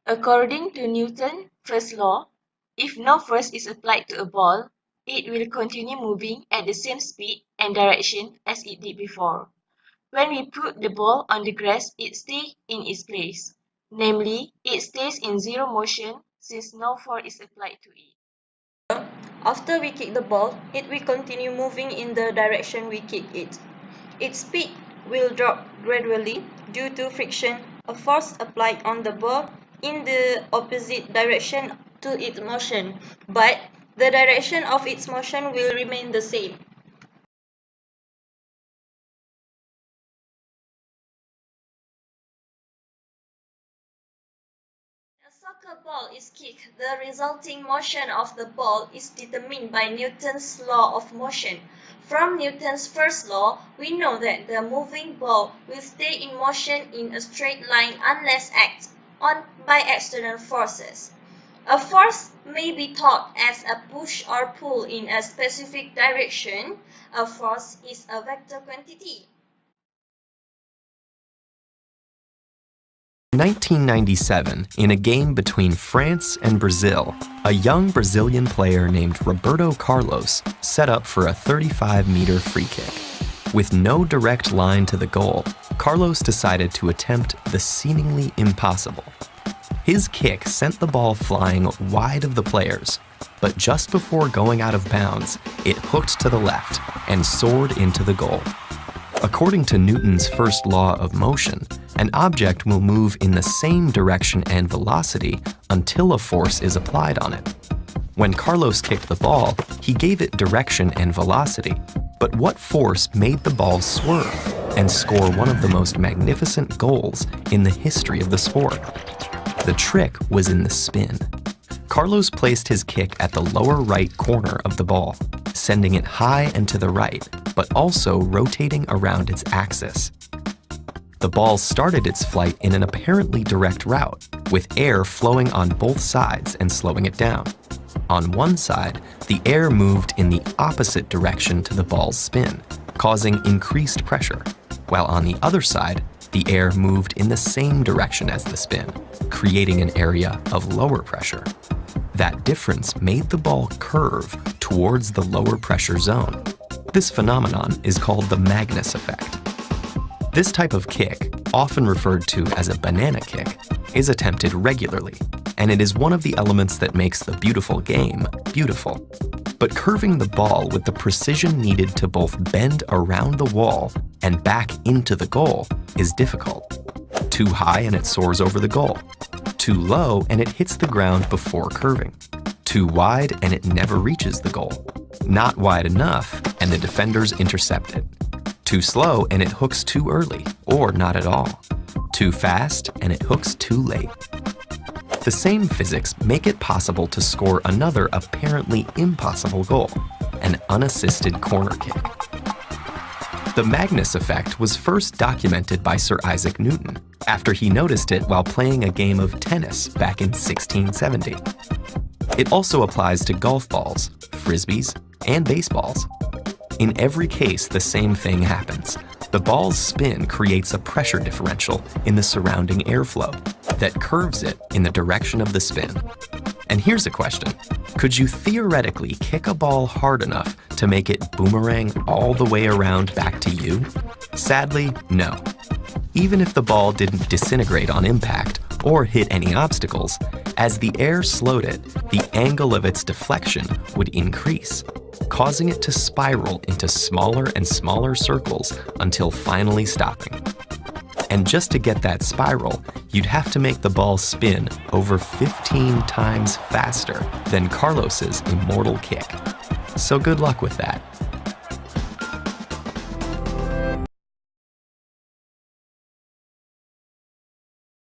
According to Newton's first law, if no force is applied to a ball, it will continue moving at the same speed and direction as it did before. When we put the ball on the grass, it stays in its place. Namely, it stays in zero motion since no force is applied to it. After we kick the ball, it will continue moving in the direction we kick it. Its speed will drop gradually due to friction, a force applied on the ball in the opposite direction to its motion, but the direction of its motion will remain the same. A soccer ball is kicked, the resulting motion of the ball is determined by Newton's law of motion. From Newton's first law, we know that the moving ball will stay in motion in a straight line unless acted on by external forces. A force may be thought as a push or pull in a specific direction. A force is a vector quantity. In 1997, in a game between France and Brazil, a young Brazilian player named Roberto Carlos set up for a 35-meter free kick. With no direct line to the goal, Carlos decided to attempt the seemingly impossible. His kick sent the ball flying wide of the players, but just before going out of bounds, it hooked to the left and soared into the goal. According to Newton's first law of motion, an object will move in the same direction and velocity until a force is applied on it. When Carlos kicked the ball, he gave it direction and velocity, but what force made the ball swerve and score one of the most magnificent goals in the history of the sport? The trick was in the spin. Carlos placed his kick at the lower right corner of the ball, sending it high and to the right, but also rotating around its axis. The ball started its flight in an apparently direct route, with air flowing on both sides and slowing it down. On one side, the air moved in the opposite direction to the ball's spin, causing increased pressure, while on the other side, the air moved in the same direction as the spin, creating an area of lower pressure. That difference made the ball curve towards the lower pressure zone. This phenomenon is called the Magnus effect. This type of kick, often referred to as a banana kick, is attempted regularly, and it is one of the elements that makes the beautiful game beautiful. But curving the ball with the precision needed to both bend around the wall and back into the goal is difficult. Too high and it soars over the goal. Too low and it hits the ground before curving. Too wide and it never reaches the goal. Not wide enough and the defenders intercept it. Too slow and it hooks too early, or not at all. Too fast and it hooks too late. The same physics make it possible to score another apparently impossible goal, an unassisted corner kick. The Magnus effect was first documented by Sir Isaac Newton after he noticed it while playing a game of tennis back in 1670. It also applies to golf balls, frisbees, and baseballs. In every case, the same thing happens. The ball's spin creates a pressure differential in the surrounding airflow that curves it in the direction of the spin. And here's a question. Could you theoretically kick a ball hard enough to make it boomerang all the way around back to you? Sadly, no. Even if the ball didn't disintegrate on impact or hit any obstacles, as the air slowed it, the angle of its deflection would increase, causing it to spiral into smaller and smaller circles until finally stopping. And just to get that spiral, you'd have to make the ball spin over 15 times faster than Carlos's immortal kick. So good luck with that.